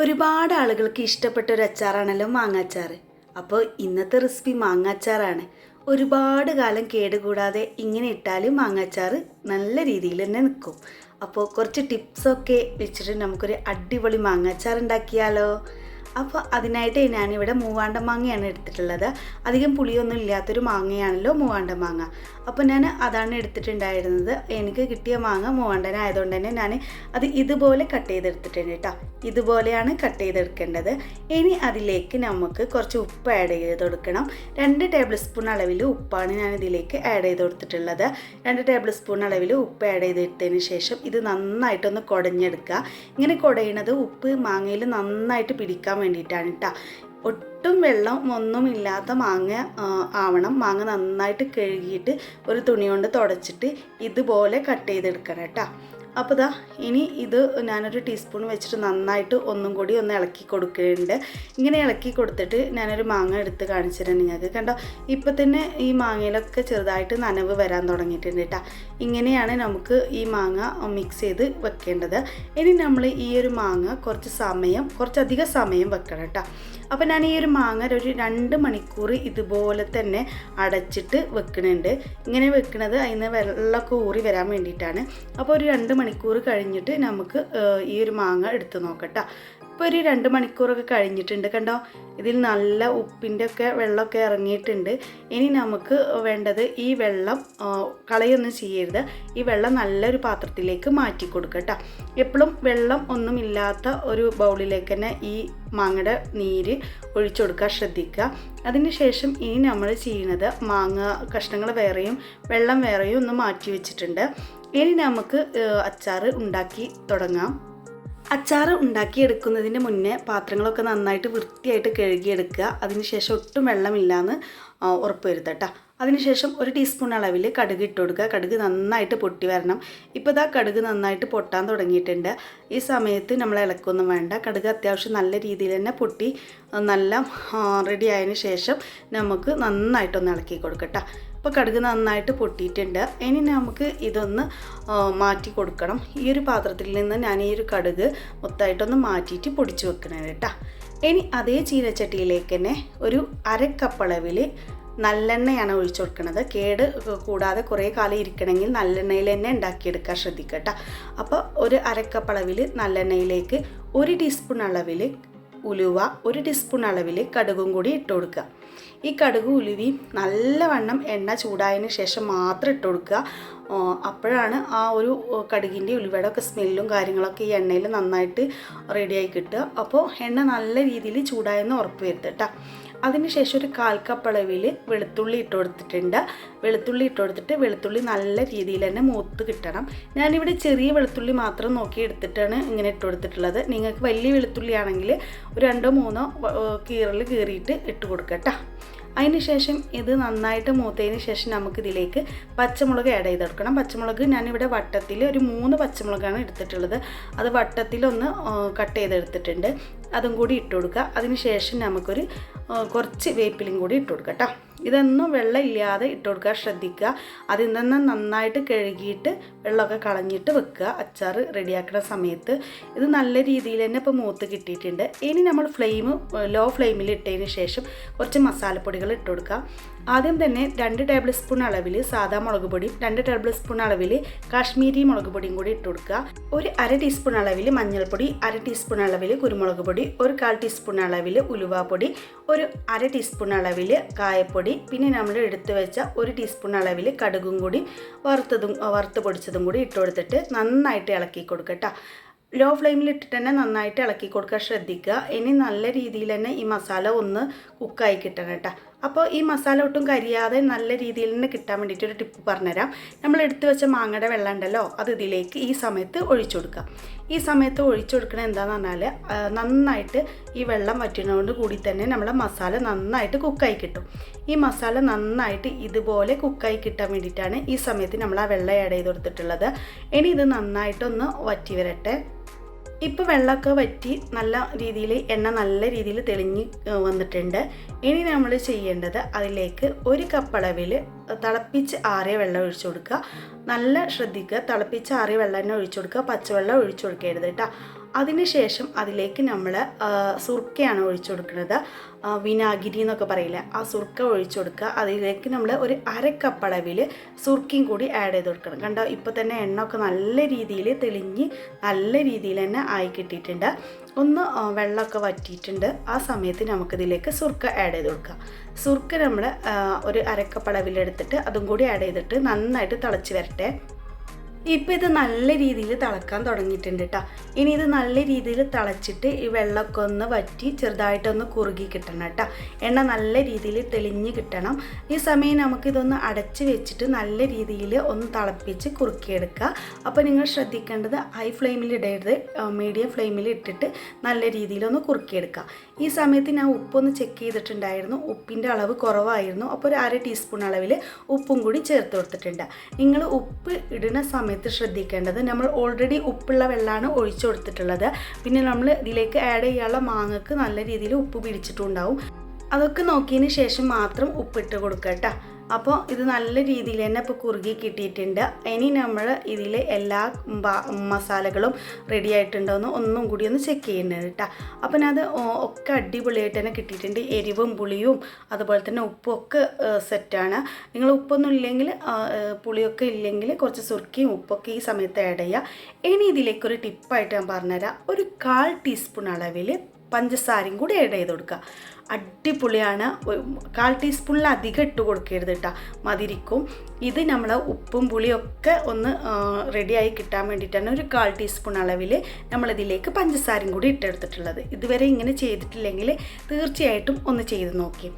ഒരുപാട് ആളുകൾക്ക് ഇഷ്ടപ്പെട്ട ഒരു അച്ചാറാണല്ലോ മാങ്ങാച്ചാർ. അപ്പോൾ ഇന്നത്തെ റെസിപ്പി മാങ്ങാച്ചാറാണ്. ഒരുപാട് കാലം കേടുകൂടാതെ ഇങ്ങനെ ഇട്ടാലും മാങ്ങാച്ചാർ നല്ല രീതിയിൽ തന്നെ നിൽക്കും. അപ്പോൾ കുറച്ച് ടിപ്സൊക്കെ വെച്ചിട്ട് നമുക്കൊരു അടിപൊളി മാങ്ങാച്ചാർ ഉണ്ടാക്കിയാലോ. അപ്പോൾ അതിനായിട്ട് ഞാനിവിടെ മൂവാണ്ട മാങ്ങയാണ് എടുത്തിട്ടുള്ളത്. അധികം പുളിയൊന്നും ഇല്ലാത്തൊരു മാങ്ങയാണല്ലോ മൂവാണ്ട മാങ്ങ. അപ്പോൾ ഞാൻ അതാണ് എടുത്തിട്ടുണ്ടായിരുന്നത്. എനിക്ക് കിട്ടിയ മാങ്ങ മൂവാണ്ടനായതുകൊണ്ട് തന്നെ ഞാൻ അത് ഇതുപോലെ കട്ട് ചെയ്തെടുത്തിട്ടുണ്ട് കേട്ടോ. ഇതുപോലെയാണ് കട്ട് ചെയ്തെടുക്കേണ്ടത്. ഇനി അതിലേക്ക് നമുക്ക് കുറച്ച് ഉപ്പ് ആഡ് ചെയ്ത് കൊടുക്കണം. 2 ടേബിൾ സ്പൂൺ അളവിൽ ഉപ്പാണ് ഞാൻ ഇതിലേക്ക് ആഡ് ചെയ്ത് കൊടുത്തിട്ടുള്ളത്. 2 ടേബിൾ സ്പൂൺ അളവിൽ ഉപ്പ് ആഡ് ചെയ്തെടുത്തതിന് ശേഷം ഇത് നന്നായിട്ടൊന്ന് കുടഞ്ഞെടുക്കുക. ഇങ്ങനെ കുടയുന്നത് ഉപ്പ് മാങ്ങയിൽ നന്നായിട്ട് പിടിക്കാൻ വേണ്ടിയിട്ടാണ് കേട്ടോ. ഒട്ടും വെള്ളം ഒന്നുമില്ലാത്ത മാങ്ങ ആവണം. മാങ്ങ നന്നായിട്ട് കഴുകിയിട്ട് ഒരു തുണി കൊണ്ട് തുടച്ചിട്ട് ഇതുപോലെ കട്ട് ചെയ്തെടുക്കണം കേട്ടോ. അപ്പോൾ ദാ ഇനി ഇത് ഞാനൊരു ടീസ്പൂൺ വെച്ചിട്ട് നന്നായിട്ട് ഒന്നും കൂടി ഒന്ന് ഇളക്കി കൊടുക്കുന്നുണ്ട്. ഇങ്ങനെ ഇളക്കി കൊടുത്തിട്ട് ഞാനൊരു മാങ്ങ എടുത്ത് കാണിച്ചിട്ടുണ്ട് നിങ്ങൾക്ക്. കണ്ടോ, ഇപ്പം തന്നെ ഈ മാങ്ങയിലൊക്കെ ചെറുതായിട്ട് നനവ് വരാൻ തുടങ്ങിയിട്ടുണ്ട് കേട്ടോ. ഇങ്ങനെയാണ് നമുക്ക് ഈ മാങ്ങ മിക്സ് ചെയ്ത് വെക്കേണ്ടത്. ഇനി നമ്മൾ ഈ ഒരു മാങ്ങ കുറച്ചധികം സമയം വെക്കണം കേട്ടോ. അപ്പോൾ ഞാൻ ഈ ഒരു മാങ്ങ ഒരു 2 മണിക്കൂർ ഇതുപോലെ തന്നെ അടച്ചിട്ട് വെക്കുന്നുണ്ട്. ഇങ്ങനെ വെക്കുന്നത് അതിന് വെള്ളമൊക്കെ ഊറി വരാൻ വേണ്ടിയിട്ടാണ്. അപ്പോൾ ഒരു 2 മണിക്കൂർ കഴിഞ്ഞിട്ട് നമുക്ക് ഈ ഒരു മാങ്ങ എടുത്ത് നോക്കട്ടോ. ഇപ്പോൾ ഒരു 2 മണിക്കൂറൊക്കെ കഴിഞ്ഞിട്ടുണ്ട്. കണ്ടോ, ഇതിൽ നല്ല ഉപ്പിൻ്റെ ഒക്കെ വെള്ളമൊക്കെ ഇറങ്ങിയിട്ടുണ്ട്. ഇനി നമുക്ക് വേണ്ടത് ഈ വെള്ളം കളയൊന്നും ചെയ്യരുത്. ഈ വെള്ളം നല്ലൊരു പാത്രത്തിലേക്ക് മാറ്റി കൊടുക്കുക കേട്ടോ. എപ്പോഴും വെള്ളം ഒന്നുമില്ലാത്ത ഒരു ബൗളിലേക്ക് തന്നെ ഈ മാങ്ങയുടെ നീര് ഒഴിച്ചു കൊടുക്കാൻ ശ്രദ്ധിക്കുക. അതിന് ശേഷം ഇനി നമ്മൾ ചെയ്യുന്നത് മാങ്ങ കഷ്ണങ്ങൾ വേറെയും വെള്ളം വേറെയും ഒന്ന് മാറ്റി വെച്ചിട്ടുണ്ട്. ഇനി നമുക്ക് അച്ചാർ ഉണ്ടാക്കി തുടങ്ങാം. അച്ചാർ ഉണ്ടാക്കിയെടുക്കുന്നതിന് മുന്നേ പാത്രങ്ങളൊക്കെ നന്നായിട്ട് വൃത്തിയായിട്ട് കഴുകിയെടുക്കുക. അതിനുശേഷം ഒട്ടും വെള്ളമില്ലാന്ന് ഉറപ്പ് വരുത്തട്ടോ. അതിനുശേഷം 1 ടീസ്പൂൺ അളവിൽ കടുക് ഇട്ട് കൊടുക്കുക. കടുക് നന്നായിട്ട് പൊട്ടി വരണം. ഇപ്പോൾ ഇതാ കടുക് നന്നായിട്ട് പൊട്ടാൻ തുടങ്ങിയിട്ടുണ്ട്. ഈ സമയത്ത് നമ്മൾ ഇളക്കൊന്നും വേണ്ട. കടുക് അത്യാവശ്യം നല്ല രീതിയിൽ തന്നെ പൊട്ടി നല്ല റെഡി ആയതിന് ശേഷം നമുക്ക് നന്നായിട്ടൊന്ന് ഇളക്കി കൊടുക്കട്ടോ. ഇപ്പോൾ കടുക് നന്നായിട്ട് പൊട്ടിയിട്ടുണ്ട്. ഇനി നമുക്ക് ഇതൊന്ന് മാറ്റി കൊടുക്കണം. ഈ ഒരു പാത്രത്തിൽ നിന്ന് ഞാൻ ഈ ഒരു കടുക് മൊത്തമായിട്ടൊന്ന് മാറ്റിയിട്ട് പൊടിച്ച് വെക്കണം കേട്ടോ. ഇനി അതേ ചീനച്ചട്ടിയിലേക്ക് തന്നെ ഒരു 1/2 കപ്പ് അളവിൽ നല്ലെണ്ണയാണ് ഒഴിച്ചു കൊടുക്കുന്നത്. കേട് കൂടാതെ കുറേ കാലം ഇരിക്കണമെങ്കിൽ നല്ലെണ്ണയിൽ തന്നെ ഉണ്ടാക്കിയെടുക്കാൻ ശ്രദ്ധിക്കുക കേട്ടോ. അപ്പോൾ ഒരു 1/2 കപ്പ് അളവിൽ നല്ലെണ്ണയിലേക്ക് 1 ടീസ്പൂൺ അളവിൽ ഉലുവ, 1 ടീസ്പൂൺ അളവിൽ കടുകും കൂടി ഇട്ട് കൊടുക്കുക. ഈ കടുക് ഉലുവയും നല്ലവണ്ണം എണ്ണ ചൂടായതിന് ശേഷം മാത്രം ഇട്ട് കൊടുക്കുക. അപ്പോഴാണ് ആ ഒരു കടുകിൻ്റെ ഉലുവയുടെ ഒക്കെ സ്മെല്ലും കാര്യങ്ങളൊക്കെ ഈ എണ്ണയിൽ നന്നായിട്ട് റെഡിയായി കിട്ടുക. അപ്പോൾ എണ്ണ നല്ല രീതിയിൽ ചൂടായെന്ന് ഉറപ്പ് വരുത്തുക കേട്ടോ. അതിനുശേഷം ഒരു 1/4 കപ്പ് അളവിൽ വെളുത്തുള്ളി ഇട്ട് കൊടുത്തിട്ടുണ്ട്. വെളുത്തുള്ളി നല്ല രീതിയിൽ തന്നെ മൂത്ത് കിട്ടണം. ഞാനിവിടെ ചെറിയ വെളുത്തുള്ളി മാത്രം നോക്കി എടുത്തിട്ടാണ് ഇങ്ങനെ ഇട്ട് കൊടുത്തിട്ടുള്ളത്. നിങ്ങൾക്ക് വലിയ വെളുത്തുള്ളി ആണെങ്കിൽ ഒരു 2-3 കീറൽ കീറിയിട്ട് ഇട്ട് കൊടുക്കുക കേട്ടോ. അതിന് ശേഷം ഇത് നന്നായിട്ട് മൂത്തതിന് ശേഷം നമുക്കിതിലേക്ക് പച്ചമുളക് ആഡ് ചെയ്ത് കൊടുക്കണം. പച്ചമുളക് ഞാനിവിടെ വട്ടത്തിൽ ഒരു 3 പച്ചമുളകാണ് എടുത്തിട്ടുള്ളത്. അത് വട്ടത്തിലൊന്ന് കട്ട് ചെയ്തെടുത്തിട്ടുണ്ട്. അതും കൂടി ഇട്ട് കൊടുക്കുക. അതിന് ശേഷം നമുക്കൊരു കുറച്ച് വേപ്പിലയും കൂടി ഇട്ട് കൊടുക്കുക കേട്ടോ. ഇതൊന്നും വെള്ളം ഇല്ലാതെ ഇട്ട് കൊടുക്കാൻ ശ്രദ്ധിക്കുക. അതിൽ നിന്ന് നന്നായിട്ട് കഴുകിയിട്ട് വെള്ളമൊക്കെ കളഞ്ഞിട്ട് വെക്കുക അച്ചാർ റെഡിയാക്കുന്ന സമയത്ത്. ഇത് നല്ല രീതിയിൽ തന്നെ ഇപ്പോൾ മൂത്ത് കിട്ടിയിട്ടുണ്ട്. ഇനി നമ്മൾ ലോ ഫ്ലെയിമിൽ ഇട്ടതിന് ശേഷം കുറച്ച് മസാലപ്പൊടികൾ ഇട്ട് കൊടുക്കുക. ആദ്യം തന്നെ 2 ടേബിൾ സ്പൂൺ അളവിൽ സാദാ മുളക് പൊടിയും 2 ടേബിൾ സ്പൂൺ അളവിൽ കാശ്മീരി മുളക് പൊടിയും കൂടി ഇട്ട് കൊടുക്കുക. ഒരു 1/2 ടീസ്പൂൺ അളവിൽ മഞ്ഞൾപ്പൊടി, 1/2 ടീസ്പൂൺ അളവിൽ കുരുമുളക് പൊടി, ഒരു 1/4 ടീസ്പൂൺ അളവിൽ ഉലുവാപ്പൊടി, ഒരു 1/2 ടീസ്പൂൺ അളവിൽ കായപ്പൊടി, പിന്നെ നമ്മൾ എടുത്തു വെച്ച 1 ടീസ്പൂൺ അളവിൽ കടുകും കൂടി വറുത്ത് പൊടിച്ചതും കൂടി ഇട്ട് കൊടുത്തിട്ട് നന്നായിട്ട് ഇളക്കി കൊടുക്കട്ടോ. ലോ ഫ്ലെയിമിൽ ഇട്ടിട്ട് തന്നെ നന്നായിട്ട് ഇളക്കി കൊടുക്കാൻ ശ്രദ്ധിക്കുക. ഇനി നല്ല രീതിയിൽ തന്നെ ഈ മസാല ഒന്ന് കുക്കായി കിട്ടണം കേട്ടോ. അപ്പോൾ ഈ മസാല ഒട്ടും കരിയാതെ നല്ല രീതിയിൽ തന്നെ കിട്ടാൻ വേണ്ടിയിട്ടൊരു ടിപ്പ് പറഞ്ഞുതരാം. നമ്മൾ എടുത്തു വെച്ച മാങ്ങയുടെ വെള്ളം ഉണ്ടല്ലോ, അത് ഇതിലേക്ക് ഈ സമയത്ത് ഒഴിച്ചു കൊടുക്കുക. ഈ സമയത്ത് ഒഴിച്ചു കൊടുക്കണത് എന്താണെന്ന് പറഞ്ഞാൽ നന്നായിട്ട് ഈ വെള്ളം വറ്റുന്നതുകൊണ്ട് കൂടി തന്നെ നമ്മളെ മസാല നന്നായിട്ട് കുക്കായി കിട്ടും. ഈ മസാല നന്നായിട്ട് ഇതുപോലെ കുക്കായി കിട്ടാൻ വേണ്ടിയിട്ടാണ് ഈ സമയത്ത് നമ്മൾ ആ വെള്ളം ആഡ് ചെയ്ത് കൊടുത്തിട്ടുള്ളത്. ഇനി ഇത് നന്നായിട്ടൊന്ന് വറ്റി വരട്ടെ. ഇപ്പോൾ വെള്ളമൊക്കെ വറ്റി നല്ല രീതിയിൽ എണ്ണ നല്ല രീതിയിൽ തെളിഞ്ഞ് വന്നിട്ടുണ്ട്. ഇനി നമ്മൾ ചെയ്യേണ്ടത് അതിലേക്ക് 1 കപ്പ് അളവിൽ തിളപ്പിച്ച് ആറിയ വെള്ളം ഒഴിച്ചു കൊടുക്കുക. നല്ല ശ്രദ്ധിക്കുക, തിളപ്പിച്ച് ആറിയ വെള്ളം തന്നെ ഒഴിച്ചു കൊടുക്കുക, പച്ചവെള്ളം ഒഴിച്ചു കൊടുക്കരുത് കേട്ടോ. അതിനുശേഷം അതിലേക്ക് നമ്മൾ സുർക്കയാണ് ഒഴിച്ചു കൊടുക്കുന്നത്. വിനാഗിരി എന്നൊക്കെ പറയില്ല, ആ സുർക്ക ഒഴിച്ചു കൊടുക്കുക. അതിലേക്ക് നമ്മൾ ഒരു 1/2 കപ്പ് അളവിൽ സുർക്കയും കൂടി ആഡ് ചെയ്ത് കൊടുക്കണം. കണ്ടോ, ഇപ്പോൾ തന്നെ എണ്ണ ഒക്കെ നല്ല രീതിയിൽ തെളിഞ്ഞ് നല്ല രീതിയിൽ തന്നെ ആയി കിട്ടിയിട്ടുണ്ട്. ഒന്ന് വെള്ളമൊക്കെ വറ്റിയിട്ടുണ്ട്. ആ സമയത്ത് നമുക്കിതിലേക്ക് സുർക്ക ആഡ് ചെയ്ത് കൊടുക്കാം. സുർക്ക നമ്മൾ ഒരു 1/2 കപ്പ് അളവിലെടുത്തിട്ട് അതും കൂടി ആഡ് ചെയ്തിട്ട് നന്നായിട്ട് തിളച്ച് വരട്ടെ. ഇപ്പോൾ ഇത് നല്ല രീതിയിൽ തിളക്കാൻ തുടങ്ങിയിട്ടുണ്ട് കേട്ടോ. ഇനി ഇത് നല്ല രീതിയിൽ തിളച്ചിട്ട് ഈ വെള്ളമൊക്കെ ഒന്ന് വറ്റി ചെറുതായിട്ടൊന്ന് കുറുകി കിട്ടണം കേട്ടോ. എണ്ണ നല്ല രീതിയിൽ തെളിഞ്ഞ് കിട്ടണം. ഈ സമയം നമുക്കിതൊന്ന് അടച്ച് വെച്ചിട്ട് നല്ല രീതിയിൽ ഒന്ന് തിളപ്പിച്ച് കുറുക്കിയെടുക്കുക. അപ്പോൾ നിങ്ങൾ ശ്രദ്ധിക്കേണ്ടത് ഹൈ ഫ്ലെയിമിൽ ഇടരുത്, മീഡിയം ഫ്ലെയിമിൽ ഇട്ടിട്ട് നല്ല രീതിയിലൊന്ന് കുറുക്കിയെടുക്കുക. ഈ സമയത്ത് ഞാൻ ഉപ്പൊന്ന് ചെക്ക് ചെയ്തിട്ടുണ്ടായിരുന്നു. ഉപ്പിൻ്റെ അളവ് കുറവായിരുന്നു. അപ്പോൾ ഒരു 1/2 ടീസ്പൂൺ അളവിൽ ഉപ്പും കൂടി ചേർത്ത് കൊടുത്തിട്ടുണ്ട്. നിങ്ങൾ ഉപ്പ് ഇടുന്ന സമയത്ത് ശ്രദ്ധിക്കേണ്ടത്, നമ്മൾ ഓൾറെഡി ഉപ്പുള്ള വെള്ളമാണ് ഒഴിച്ചു കൊടുത്തിട്ടുള്ളത്. പിന്നെ നമ്മൾ ഇതിലേക്ക് ആഡ് ചെയ്യാനുള്ള മാങ്ങക്ക് നല്ല രീതിയിൽ ഉപ്പ് പിടിച്ചിട്ടുണ്ടാവും. അതൊക്കെ നോക്കിയതിന് ശേഷം മാത്രം ഉപ്പിട്ട് കൊടുക്കുക കേട്ടോ. അപ്പോൾ ഇത് നല്ല രീതിയിൽ തന്നെ ഇപ്പോൾ കുറുകി കിട്ടിയിട്ടുണ്ട്. ഇനി നമ്മൾ ഇതിൽ എല്ലാ മസാലകളും റെഡി ആയിട്ടുണ്ടോയെന്ന് ഒന്നും കൂടി ഒന്ന് ചെക്ക് ചെയ്യുന്നുണ്ട് കേട്ടോ. അപ്പം അത് ഒക്കെ അടിപൊളിയായിട്ട് തന്നെ കിട്ടിയിട്ടുണ്ട്. എരിവും പുളിയും അതുപോലെ തന്നെ ഉപ്പും ഒക്കെ സെറ്റാണ്. നിങ്ങൾ ഉപ്പൊന്നും ഇല്ലെങ്കിൽ, പുളിയൊക്കെ ഇല്ലെങ്കിൽ കുറച്ച് സുർക്കയും ഉപ്പൊക്കെ ഈ സമയത്ത് ആഡ് ചെയ്യുക. ഇനി ഇതിലേക്കൊരു ടിപ്പായിട്ട് ഞാൻ പറഞ്ഞുതരാം. ഒരു 1/4 ടീസ്പൂൺ അളവിൽ പഞ്ചസാരയും കൂടി ആഡ് ചെയ്ത് കൊടുക്കുക. അടിപൊളിയാണ്. 1/4 ടീസ്പൂണിൽ അധികം ഇട്ട് കൊടുക്കരുത് കേട്ടോ, മതിരിക്കും. ഇത് നമ്മൾ ഉപ്പും പുളിയൊക്കെ ഒന്ന് റെഡിയായി കിട്ടാൻ വേണ്ടിയിട്ടാണ് ഒരു 1/4 ടീസ്പൂൺ അളവിൽ നമ്മളിതിലേക്ക് പഞ്ചസാരയും കൂടി ഇട്ടെടുത്തിട്ടുള്ളത്. ഇതുവരെ ഇങ്ങനെ ചെയ്തിട്ടില്ലെങ്കിൽ തീർച്ചയായിട്ടും ഒന്ന് ചെയ്ത് നോക്കി.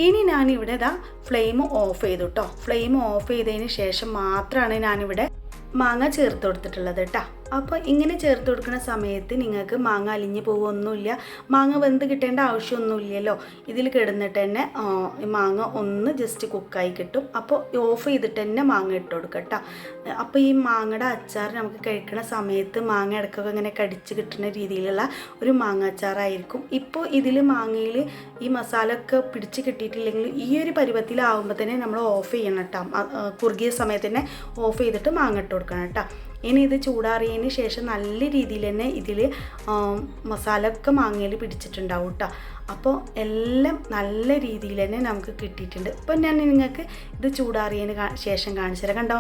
ഇനി ഞാനിവിടെ ഫ്ലെയിം ഓഫ് ചെയ്തു കേട്ടോ. ഫ്ലെയിം ഓഫ് ചെയ്തതിന് ശേഷം മാത്രമാണ് ഞാനിവിടെ മാങ്ങ ചേർത്ത് കൊടുത്തിട്ടുള്ളത് കേട്ടോ. അപ്പോൾ ഇങ്ങനെ ചേർത്ത് കൊടുക്കുന്ന സമയത്ത് നിങ്ങൾക്ക് മാങ്ങ അലിഞ്ഞ് പോകുമൊന്നുമില്ല, മാങ്ങ വെന്ത് കിട്ടേണ്ട ആവശ്യമൊന്നുമില്ലല്ലോ. ഇതിൽ കിടന്നിട്ട് തന്നെ മാങ്ങ ഒന്ന് ജസ്റ്റ് കുക്കായി കിട്ടും. അപ്പോൾ ഓഫ് ചെയ്തിട്ട് തന്നെ മാങ്ങ ഇട്ട് കൊടുക്കുക കേട്ടോ. അപ്പോൾ ഈ മാങ്ങയുടെ അച്ചാർ നമുക്ക് കഴിക്കുന്ന സമയത്ത് മാങ്ങ ഇടയ്ക്കൊക്കെ ഇങ്ങനെ കടിച്ച് കിട്ടുന്ന രീതിയിലുള്ള ഒരു മാങ്ങ അച്ചാറായിരിക്കും. ഇപ്പോൾ ഇതിൽ മാങ്ങയിൽ ഈ മസാല ഒക്കെ പിടിച്ച് കിട്ടിയിട്ടില്ലെങ്കിൽ ഈ ഒരു പരുവത്തിലാവുമ്പോൾ തന്നെ നമ്മൾ ഓഫ് ചെയ്യണം കേട്ടോ. കുറുകിയ സമയത്ത് തന്നെ ഓഫ് ചെയ്തിട്ട് മാങ്ങ ഇട്ട് കൊടുക്കണം കേട്ടോ. ഇനി ഇത് ചൂടാറിയതിന് ശേഷം നല്ല രീതിയിൽ തന്നെ ഇതിൽ മസാല ഒക്കെ മാങ്ങയിൽ പിടിച്ചിട്ടുണ്ടാവും കേട്ടോ. അപ്പോൾ എല്ലാം നല്ല രീതിയിൽ തന്നെ നമുക്ക് കിട്ടിയിട്ടുണ്ട്. ഇപ്പം ഞാൻ നിങ്ങൾക്ക് ഇത് ചൂടാറിയതിന് ശേഷം കാണിച്ചു തരാം. കണ്ടോ,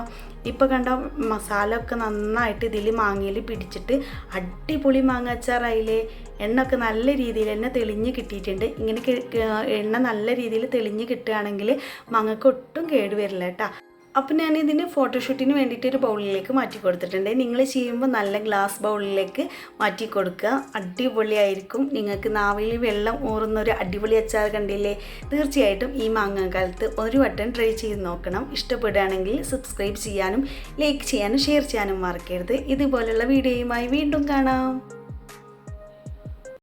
ഇപ്പോൾ കണ്ടോ മസാല ഒക്കെ നന്നായിട്ട് ഇതിൽ മാങ്ങയിൽ പിടിച്ചിട്ട് അടിപൊളി മാങ്ങ അച്ചാറായില്ലേ. എണ്ണ ഒക്കെ നല്ല രീതിയിൽ തന്നെ തെളിഞ്ഞ് കിട്ടിയിട്ടുണ്ട്. ഇങ്ങനെ എണ്ണ നല്ല രീതിയിൽ തെളിഞ്ഞ് കിട്ടുകയാണെങ്കിൽ മാങ്ങക്ക് ഒട്ടും കേടുവരില്ല കേട്ടോ. അപ്പം ഞാനിതിന് ഫോട്ടോഷൂട്ടിന് വേണ്ടിയിട്ട് ഒരു ബൗളിലേക്ക് മാറ്റി കൊടുത്തിട്ടുണ്ട്. നിങ്ങൾ ചെയ്യുമ്പോൾ നല്ല ഗ്ലാസ് ബൗളിലേക്ക് മാറ്റി കൊടുക്കുക. അടിപൊളിയായിരിക്കും. നിങ്ങൾക്ക് നാവിൽ വെള്ളം ഊറുന്നൊരു അടിപൊളി അച്ചാർ കണ്ടില്ലേ. തീർച്ചയായിട്ടും ഈ മാങ്ങാക്കാലത്ത് ഒരു വട്ടം ട്രൈ ചെയ്ത് നോക്കണം. ഇഷ്ടപ്പെടുകയാണെങ്കിൽ സബ്സ്ക്രൈബ് ചെയ്യാനും ലൈക്ക് ചെയ്യാനും ഷെയർ ചെയ്യാനും മറക്കരുത്. ഇതുപോലുള്ള വീഡിയോയുമായി വീണ്ടും കാണാം.